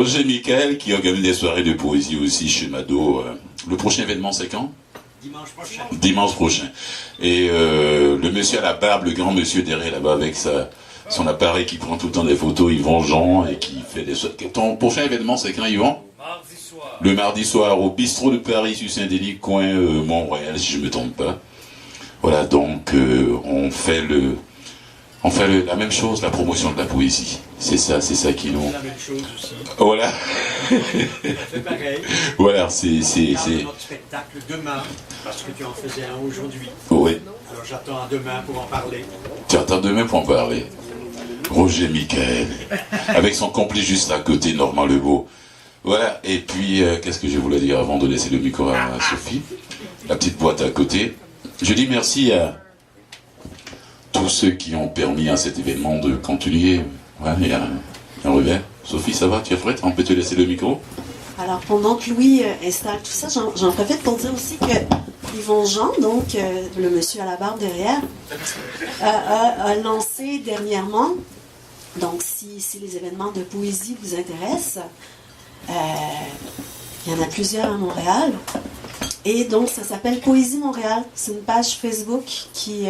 Roger Michael qui organise des soirées de poésie aussi chez Mado. Le prochain événement, c'est quand? Dimanche prochain. Dimanche prochain. Et le monsieur à la barbe, le grand monsieur derrière là-bas avec son appareil qui prend tout le temps des photos, Yvan Jean, et qui fait des soirées. Ton prochain événement, c'est quand, Yvan? Mardi soir. Le mardi soir au bistrot de Paris, sur Saint-Denis, coin Mont-Royal, si je ne me trompe pas. Voilà, donc on fait la même chose, la promotion de la poésie. C'est ça qui nous... La même chose aussi. Voilà. On fait pareil. Voilà, c'est... Notre spectacle demain, parce que tu en faisais un aujourd'hui. Oui. Alors j'attends à demain pour en parler. Tu attends demain pour en parler. Roger Michael, avec son complice juste à côté, Normand Lebeau. Voilà, et puis, qu'est-ce que je voulais dire avant de laisser le micro à Sophie? La petite boîte à côté. Je dis merci à tous ceux qui ont permis à cet événement de continuer. Ouais, il y a un revers. Sophie, ça va? Tu es prête? On peut te laisser le micro? Alors, pendant que Louis installe tout ça, j'en profite pour dire aussi que Yvon Jean, donc le monsieur à la barbe derrière, a lancé dernièrement, donc si les événements de poésie vous intéressent, il y en a plusieurs à Montréal, et donc ça s'appelle Poésie Montréal. C'est une page Facebook qui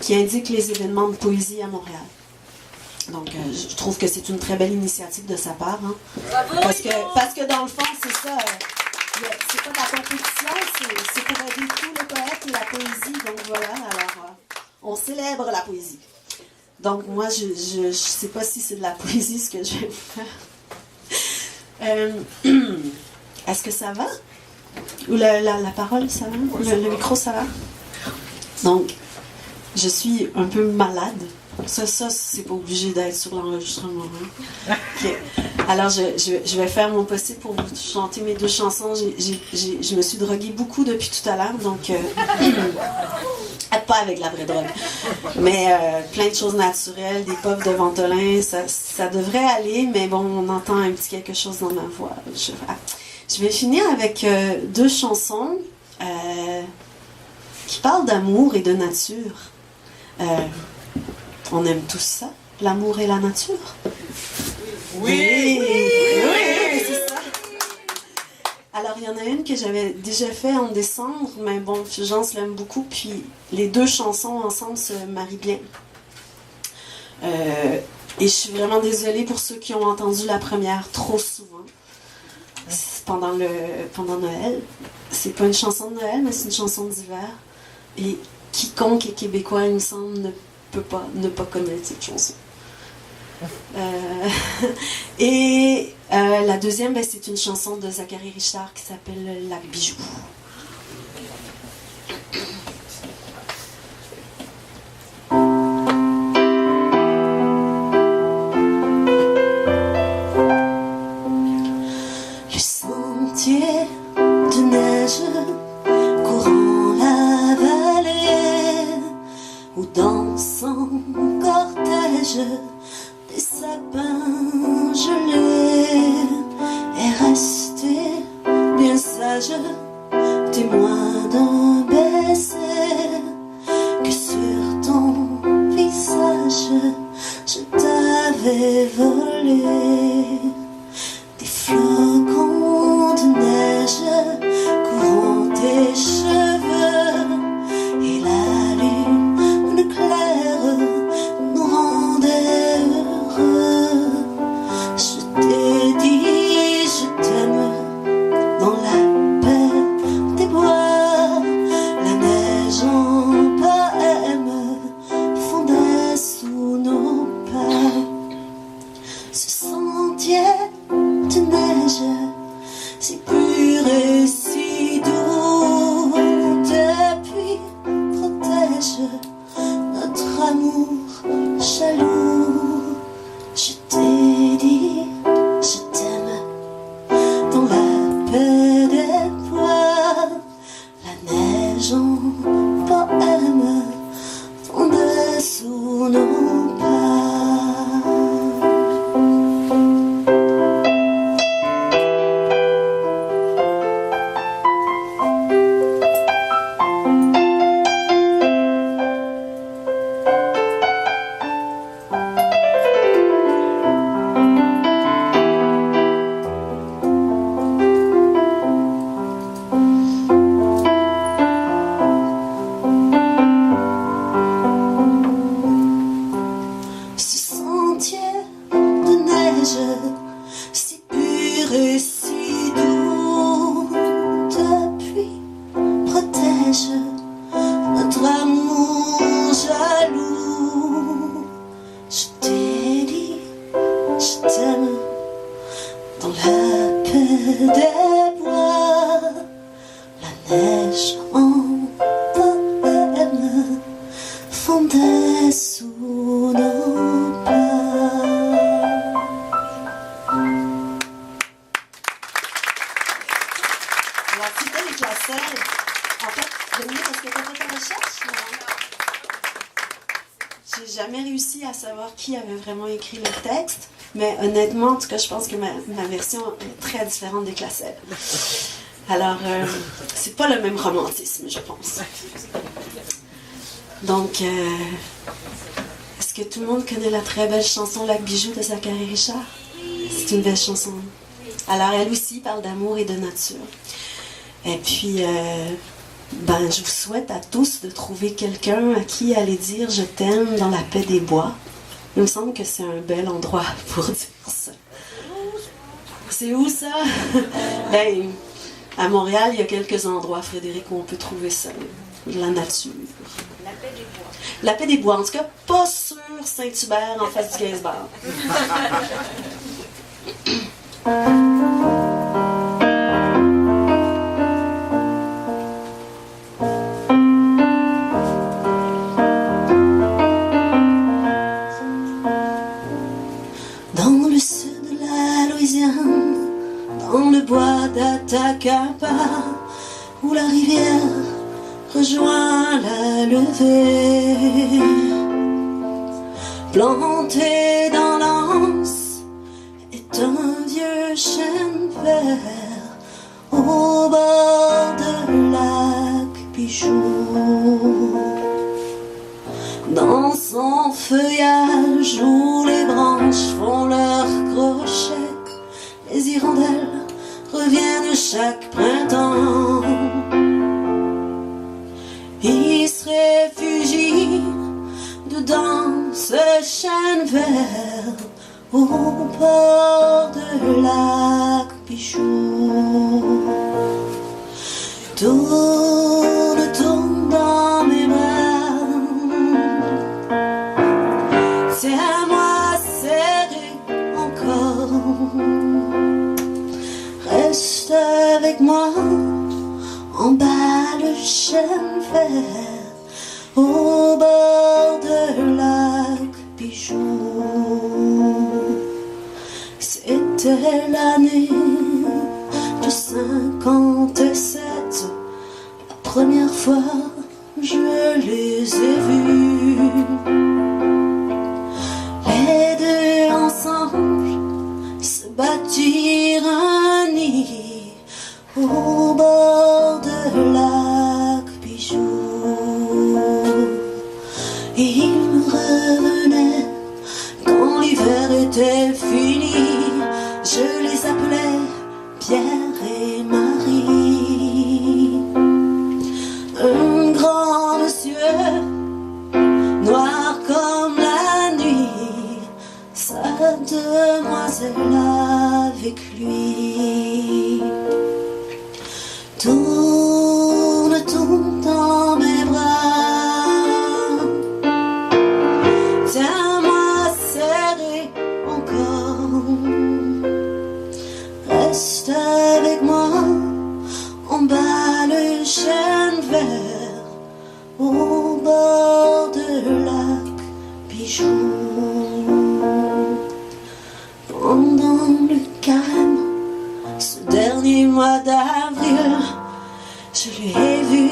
indique les événements de poésie à Montréal. Donc, je trouve que c'est une très belle initiative de sa part. Hein. Parce que dans le fond, c'est ça. C'est pas de la compétition, c'est pour aider tous les poètes et la poésie. Donc voilà, alors on célèbre la poésie. Donc moi, je sais pas si c'est de la poésie ce que je vais faire. Est-ce que ça va? Ou la parole, ça va? Le micro, ça va? Donc, je suis un peu malade. Ça c'est pas obligé d'être sur l'enregistrement. Hein? Okay. Alors, je vais faire mon possible pour vous chanter mes deux chansons. Je me suis droguée beaucoup depuis tout à l'heure, donc pas avec la vraie drogue. Mais plein de choses naturelles, des puffs de Ventolin, ça devrait aller, mais bon, on entend un petit quelque chose dans ma voix. Je vais finir avec deux chansons qui parlent d'amour et de nature. On aime tous ça, l'amour et la nature. Oui, c'est ça. Alors, il y en a une que j'avais déjà fait en décembre, mais bon, Fulgence l'aime beaucoup, puis les deux chansons ensemble se marient bien. Et je suis vraiment désolée pour ceux qui ont entendu la première trop souvent, pendant Noël. C'est pas une chanson de Noël, mais c'est une chanson d'hiver. Et quiconque est québécois, il me semble, ne peut pas ne pas connaître cette chanson. Et la deuxième, c'est une chanson de Zachary Richard qui s'appelle Lac Bijou. Le sentier de neige courant la vallée où dans son cortège des sapins gelés est resté bien sage, témoin d'un baiser que sur ton visage je t'avais volé. Des flocons de neige courant tes cheveux et la lune claire nous rendait heureux. Je t'ai dit je t'aime dans la paix des bois. La neige en poème fondait sous nos pas. Ce sentier de neige si pur et si doux depuis protège notre amour jaloux. Je t'ai dit je t'aime dans la paix des bois. La neige en poème fondait sous nos pas. nuages en poème fondaient sous nos pas. Alors, c'était les classeurs. En fait, Dominique, est-ce que tu as fait ta recherche? J'ai jamais réussi à savoir qui avait vraiment écrit le texte, mais honnêtement, en tout cas, je pense que ma version est très différente des classeurs. Alors, c'est pas le même romantisme, je pense. Donc, est-ce que tout le monde connaît la très belle chanson Lac Bijou de Zachary Richard? C'est une belle chanson. Alors, elle aussi parle d'amour et de nature. Et puis, je vous souhaite à tous de trouver quelqu'un à qui aller dire « je t'aime » dans la paix des bois. Il me semble que c'est un bel endroit pour dire ça. C'est où ça? Ben, à Montréal, il y a quelques endroits, Frédéric, où on peut trouver ça. La nature. La paix des bois. La paix des bois. En tout cas, pas sur Saint-Hubert, en face du Gainsbourg. Dans le sud de la Louisiane, dans le bois d'Atacama, où la rivière rejoint la levée, planté dans l'anse est un vieux chêne vert au bord de lac Bijou. Dans son feuillage où les branches font leurs crochets, les hirondelles reviennent chaque printemps. Il se réfugie dedans ce chêne vert au bord de lac Bijou. Tourne, tourne dans mes bras, tiens-moi serré encore, reste avec moi, en bas le chêne vert au bord de lac Bijou. C'était l'année de 57, la première fois je les ai vus, les deux ensemble se bâtir un nid au bord de lac Bijou. Et ils revenaient quand l'hiver était fini. Je les appelais Pierre et Marie. Un grand monsieur, noir comme la nuit, sa demoiselle avec lui. Tourne, tourne dans mes bras, tiens-moi serré encore, reste avec moi, en bas le chêne vert au bord de lac Bijou. Pendant le carême, ce dernier mois d'avril, je l'ai vu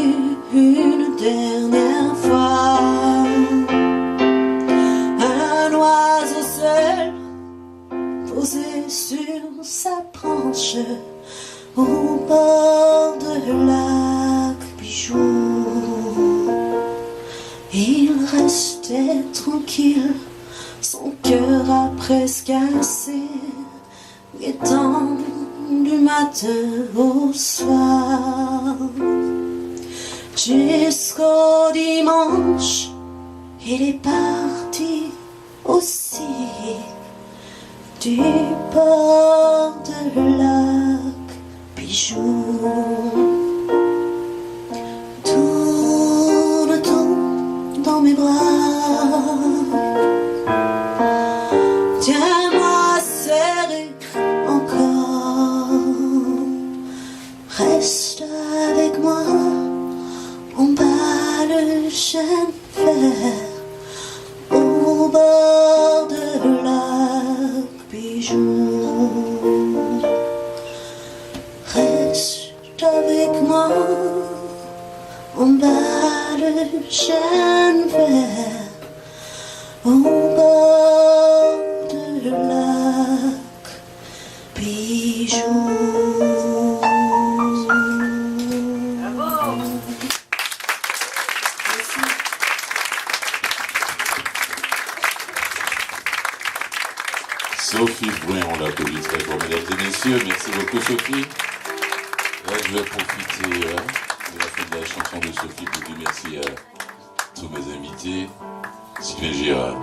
une dernière fois. Un oiseau seul posé sur sa branche au bord de lac Bijou. Il restait tranquille, son cœur a presque assez, guettant du matin au soir. Jusqu'au dimanche, il est parti aussi du bord de lac Bijou. Tourne, tourne dans mes bras, tiens-moi serré encore, reste avec moi, de chemin de fer au bord de lac Pigeon. Reste avec moi en bas de chemin de fer au bord de lac Pigeon. Sophie Bruin, on l'applaudit très fort, mesdames et messieurs. Merci beaucoup, Sophie. Là, je vais profiter de la fin de la chanson de Sophie pour dire merci à tous mes invités. Sylvain Girard.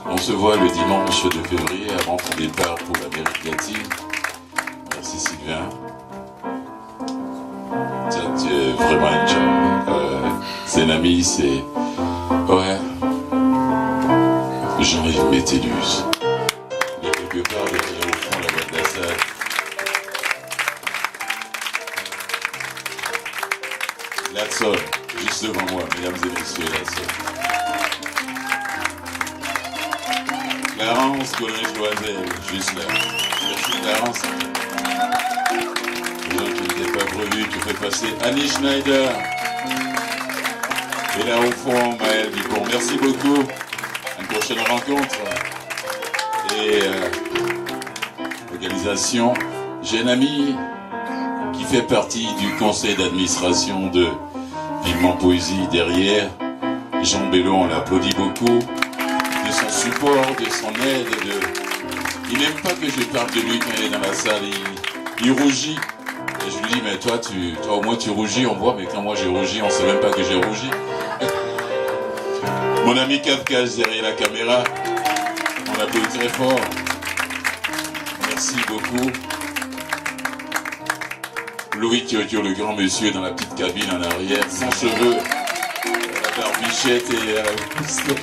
On se voit le dimanche 2 février avant ton départ pour l'Amérique latine. Merci, Sylvain. Tu es vraiment un charme. C'est un ami, c'est... Ouais. Jean-Yves Métellus. Quelque part derrière au fond la boîte de la salle. Latson, juste devant moi, mesdames et messieurs, Latson. Clarence Collin-Joisel, juste là. Merci Clarence. Les gens qui n'étaient pas prévus, tu fais passer Annie Schneider. Et là au fond, Maël Dupont. Merci beaucoup. À une prochaine rencontre. Et organisation, j'ai un ami qui fait partie du conseil d'administration de Vivement Poésie derrière. Jean Bello, on l'applaudit beaucoup de son support, de son aide. Il n'aime pas que je parle de lui quand il est dans la salle, il rougit. Et je lui dis, mais toi au moins tu rougis, on voit, mais quand moi j'ai rougi, on ne sait même pas que j'ai rougi. Mon ami Kafkash derrière la caméra, on l'applaudit très fort. Merci beaucoup. Louis Kyoto, le grand monsieur dans la petite cabine en arrière, sans cheveux, la barbichette et la moustache.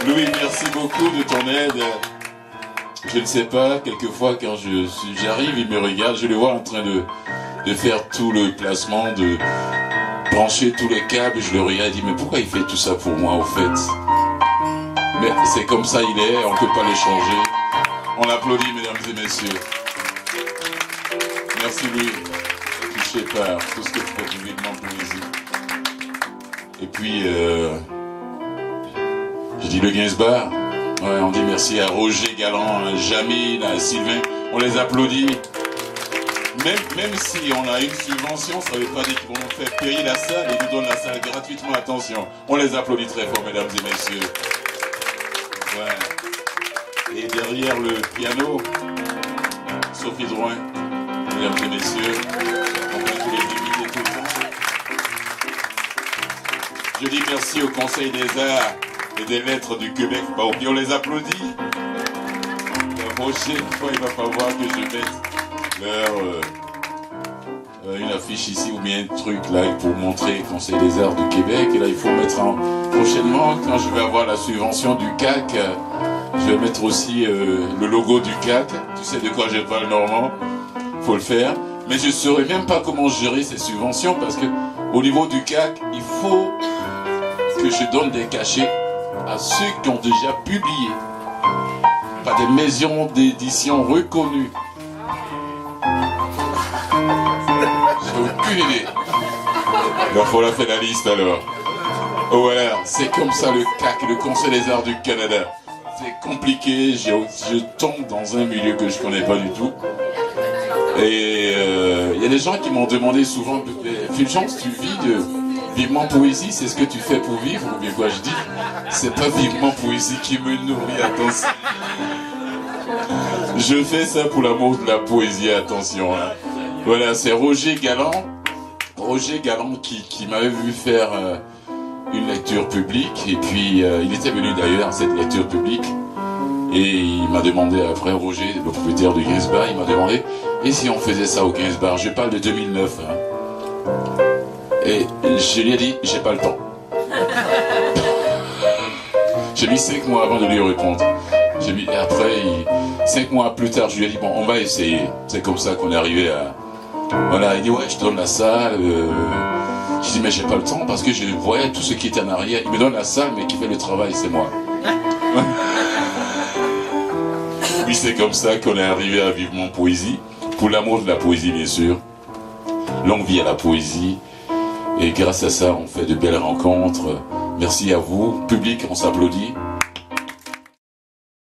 Louis, merci beaucoup de ton aide. Je ne sais pas, quelquefois quand j'arrive, il me regarde, je le vois en train de faire tout le placement, de brancher tous les câbles, je le regarde et dis, mais pourquoi il fait tout ça pour moi au fait? Mais c'est comme ça il est, on ne peut pas le changer. On l'applaudit, mesdames et messieurs. Merci Louis, touché par tout ce que tu fais pour Vivement Poésie. Et puis, je dis le Gainsbar. Ouais, on dit merci à Roger Galland, à Jamil, à Sylvain. On les applaudit. Même si on a une subvention, ça ne veut pas dire qu'ils vont nous faire payer la salle et nous donnent la salle gratuitement. Attention, on les applaudit très fort, mesdames et messieurs. Ouais. Et derrière le piano, Sophie Drouin, mesdames et messieurs, on va tous les invités tout le temps. Je dis merci au Conseil des Arts et des Lettres du Québec. Bah, on les applaudit. La prochaine fois, il va falloir que je mette une affiche ici ou bien un truc là pour montrer le Conseil des Arts du Québec. Et là, il faut mettre prochainement, quand je vais avoir la subvention du CAC, je vais mettre aussi le logo du CAC. Tu sais de quoi je parle, Normand? Il faut le faire. Mais je ne saurais même pas comment gérer ces subventions parce que au niveau du CAC, il faut que je donne des cachets à ceux qui ont déjà publié par des maisons d'édition reconnues. J'ai aucune idée. Il va falloir faire la liste alors. Voilà, c'est comme ça le CAC, le Conseil des Arts du Canada. C'est compliqué, je tombe dans un milieu que je connais pas du tout. Et il y a des gens qui m'ont demandé souvent, Fulgence, tu vis de Vivement Poésie, c'est ce que tu fais pour vivre? Ou bien quoi je dis? C'est pas Vivement Poésie qui me nourrit, attention. Je fais ça pour l'amour de la poésie, attention. Hein. Voilà, c'est Roger Galland qui m'avait vu faire une lecture publique. Et puis, il était venu d'ailleurs à cette lecture publique. Et il m'a demandé, après Roger, le propriétaire du Gainsbar, il m'a demandé, et si on faisait ça au Gainsbar? Je parle de 2009. Hein. Et je lui ai dit, j'ai pas le temps. J'ai mis 5 mois avant de lui répondre. J'ai mis, et après, 5 mois plus tard, je lui ai dit, bon, on va essayer. C'est comme ça qu'on est arrivé à... Voilà, il dit, ouais, je donne la salle, Je dis mais j'ai pas le temps parce que je voyais tout ce qui était en arrière. Il me donne la salle, mais qui fait le travail, c'est moi. Oui, c'est comme ça qu'on est arrivé à vivre mon poésie. Pour l'amour de la poésie, bien sûr. Longue vie à la poésie. Et grâce à ça, on fait de belles rencontres. Merci à vous. Public, on s'applaudit.